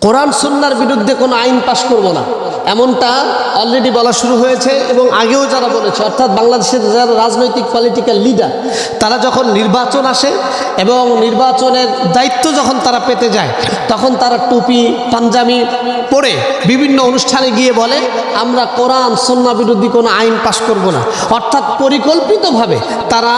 কোরআন সুন্নাহর বিরুদ্ধে কোনো আইন পাশ করব না, এমনটা অলরেডি বলা শুরু হয়েছে এবং আগেও যারা বলেছে, অর্থাৎ বাংলাদেশের যারা রাজনৈতিক পলিটিক্যাল লিডার, তারা যখন নির্বাচন আসে এবং নির্বাচনের দায়িত্ব যখন তারা পেতে যায়, তখন তারা টুপি পাঞ্জাবি পরে বিভিন্ন অনুষ্ঠানে গিয়ে বলে আমরা কোরআন সুন্নাহ বিরোধী কোনো আইন পাশ করব না। অর্থাৎ পরিকল্পিতভাবে তারা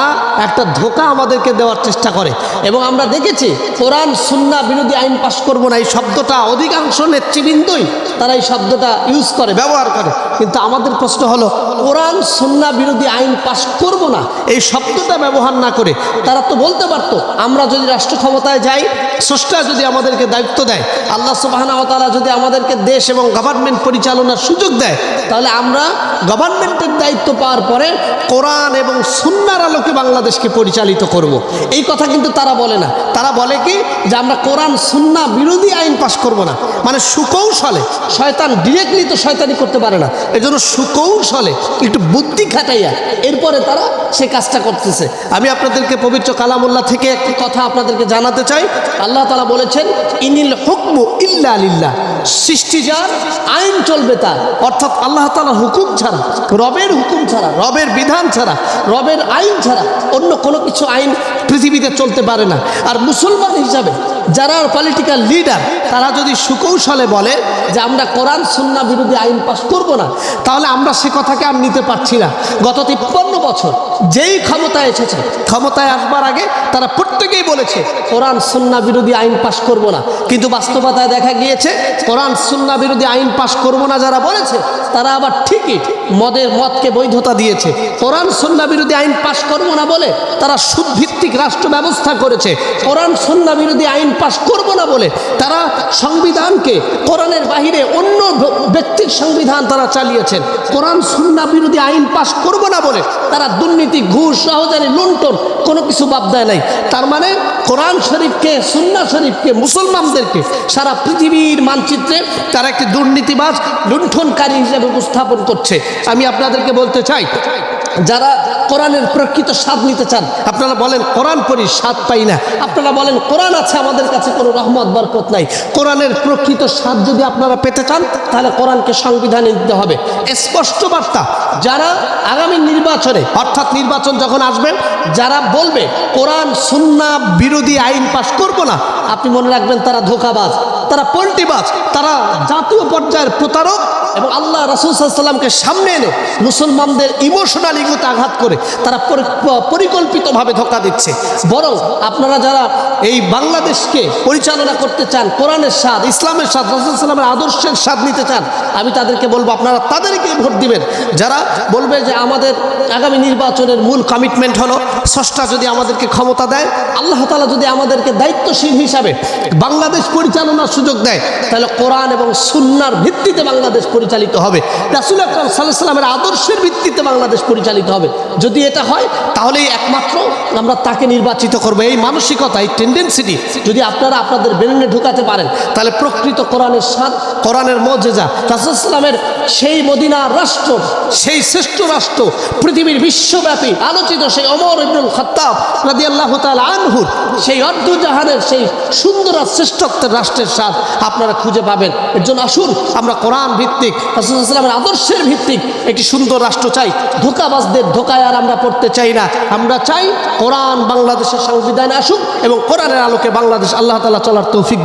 একটা ধোঁকা আমাদেরকে দেওয়ার চেষ্টা করে। এবং আমরা দেখেছি কোরআন সুন্নাহ বিরোধী আইন পাশ করব না, এই শব্দটা অধিকাংশ নেতৃবৃন্দই তারা এই শব্দটা ইউজ করে, ব্যবহার করে। কিন্তু আমাদের প্রশ্ন হলো, কোরআন সুন্নাহ বিরোধী আইন পাশ করব না এই শব্দটা ব্যবহার না করে তারা তো বলতে পারতো, আমরা যদি রাষ্ট্র ক্ষমতায় যাই, স্রষ্টা যদি আমাদেরকে দায়িত্ব দেয়, আল্লাহ সুবহানাহু ওয়া তাআলা যদি আমাদেরকে দেশ এবং গভর্নমেন্ট পরিচালনার সুযোগ দেয়, তাহলে আমরা গভর্নমেন্টের দায়িত্ব পাওয়ার পরে কোরআন এবং সুন্নাহর আলোকে বাংলাদেশকে পরিচালিত করব। এই কথা কিন্তু তারা বলে না। তারা বলে কি যে আমরা কোরআন সুন্নাহ বিরোধী আইন পাশ করব না, মানে সুকৌশলে। শয়তান ডিরেক্টলি তো শয়তানি করতে পারে না, এজন্য সুকৌশলে একটু বুদ্ধি খাটাইয়া এরপরে তারা সে কাজটা করতেছে। আমি আপনাদেরকে পবিত্র কালামুল্লাহ থেকে একটি কথা আপনাদেরকে জানাতে চাই। আল্লাহ তাআলা বলেছেন, ইনিল হুকমু ইল্লা লিল্লাহ, সৃষ্টি যার, আইন চলবে তার। অর্থাৎ আল্লাহ তাআলা হুকুম ছাড়া, রবের হুকুম ছাড়া, রবের বিধান ছাড়া, রবের আইন ছাড়া অন্য কোনো কিছু আইন পৃথিবীতে চলতে পারে না। আর মুসলমান হিসাবে যারা পলিটিক্যাল লিডার, তারা যদি সুকৌশলে বলে যে আমরা কোরআন সুন্নাহ বিরোধী আইন পাশ করব না, তাহলে আমরা সে কথাকে আর নিতে পারছি না। গত 53 বছর যেই ক্ষমতায় এসেছে, ক্ষমতায় আসবার আগে তারা প্রত্যেকেই বলেছে কোরআন সুন্নাহ বিরোধী আইন পাশ করব না। কিন্তু বাস্তবতায় দেখা গিয়েছে কোরআন সুন্নাহ বিরোধী আইন পাশ করব না যারা বলেছে, তারা আবার ঠিকই মদকে বৈধতা দিয়েছে। কোরআন সুন্নাহ বিরোধী আইন পাশ করব না বলে তারা সুদভিত্তিক রাষ্ট্র ব্যবস্থা করেছে। কোরআন সুন্নাহ বিরোধী আইন পাশ করব না বলে তারা সংবিধানকে কোরআনের বাহিরে অন্য ব্যক্তির সংবিধান তারা চালিয়েছেন। কোরআন সুন্নাহ বিরোধী আইন পাশ করব না বলে তারা দুর্নীতি, ঘুষ, সহজারি, লুণ্ঠন কোনো কিছু বাদ দেয় নাই। তার মানে কোরআন শরীফকে, সুন্নাহ শরীফকে, মুসলমানদেরকে সারা পৃথিবীর মানচিত্রে তারা একটি দুর্নীতিবাজ, লুণ্ঠনকারী হিসেবে উপস্থাপন করছে। আমি আপনাদেরকে বলতে চাই, যারা কোরআনের প্রকৃত স্বাদ নিতে চান, আপনারা বলেন কোরআন পড়ি, স্বাদ পাই না। আপনারা বলেন কোরআন আছে, আমাদের কাছে কোনো রহমত বরকত নাই। কোরআনের প্রকৃত স্বাদ যদি আপনারা পেতে চান, তাহলে কোরআনকে সংবিধানে দিতে হবে। স্পষ্ট বার্তা। যারা আগামী নির্বাচনে, অর্থাৎ নির্বাচন যখন আসবে, যারা বলবে কোরআন সুন্নাহ বিরোধী আইন পাশ করব না, আপনি মনে রাখবেন তারা ধোঁকাবাজ, তারা পল্টিবাজ, তারা জাতীয় পর্যায়ের প্রতারক। এবং আল্লাহ রাসূল সাল্লাল্লাহু আলাইহি ওয়াসাল্লামকে সামনে এনে মুসলমানদের ইমোশনাল ইগোতে আঘাত করে তারা পরিকল্পিতভাবে ধোঁকা দিচ্ছে। বরং আপনারা যারা এই বাংলাদেশকে পরিচালনা করতে চান, কোরআনের স্বাদ, ইসলামের স্বাদ, রাসূল সাল্লাল্লাহু আলাইহি ওয়াসাল্লামের আদর্শের স্বাদ নিতে চান, আমি তাদেরকে বলবো আপনারা তাদেরকেই ভোট দিবেন। যারা বলবে যে আমাদের আগামী নির্বাচনের মূল কমিটমেন্ট হলো, স্রষ্টা যদি আমাদেরকে ক্ষমতা দেয়, আল্লাহ তাআলা যদি আমাদেরকে দায়িত্বশীল হিসাবে বাংলাদেশ পরিচালনার সুযোগ দেয়, তাহলে কোরআন এবং সুন্নাহর ভিত্তিতে বাংলাদেশ পরিচালিত হবে, রাসূল আকরাম সাল্লাল্লাহু আলাইহি ওয়াসাল্লামের আদর্শের ভিত্তিতে বাংলাদেশ পরিচালিত হবে। যদি এটা হয়, তাহলেই একমাত্র আমরা তাকে নির্বাচিত করব। এই মানসিকতা, এই টেন্ডেন্সিটি যদি আপনারা আপনাদের ব্রেনে ঢুকাতে পারেন, তাহলে প্রকৃত কোরআনের স্বাদ, কোরআনের মুজিজা, রাসূল সাল্লাল্লাহু আলাইহি ওয়াসাল্লামের সেই মদিনার রাষ্ট্র, সেই শ্রেষ্ঠ রাষ্ট্র, পৃথিবীর বিশ্বব্যাপী আলোচিত সেই ওমর ইবনুল খাত্তাব রাদিয়াল্লাহু তাআলা আনহুর সেই অর্ধজাহানের সেই সুন্দর আর শ্রেষ্ঠত্বের রাষ্ট্রের স্বাদ আপনারা খুঁজে পাবেন। এর জন্য আসুন আমরা কোরআন ভিত্তিক, রাসূল সাল্লাল্লাহু আলাইহি ওয়াসাল্লামের আদর্শের ভিত্তিক একটি সুন্দর রাষ্ট্র চাই। ধোঁকাবাজদের ধোঁকায় আর আমরা পড়তে চাই না। আমরা চাই কোরআন বাংলাদেশের সংবিধানে আসুক এবং কোরআনের আলোকে বাংলাদেশ আল্লাহ তাআলা চলার তৌফিক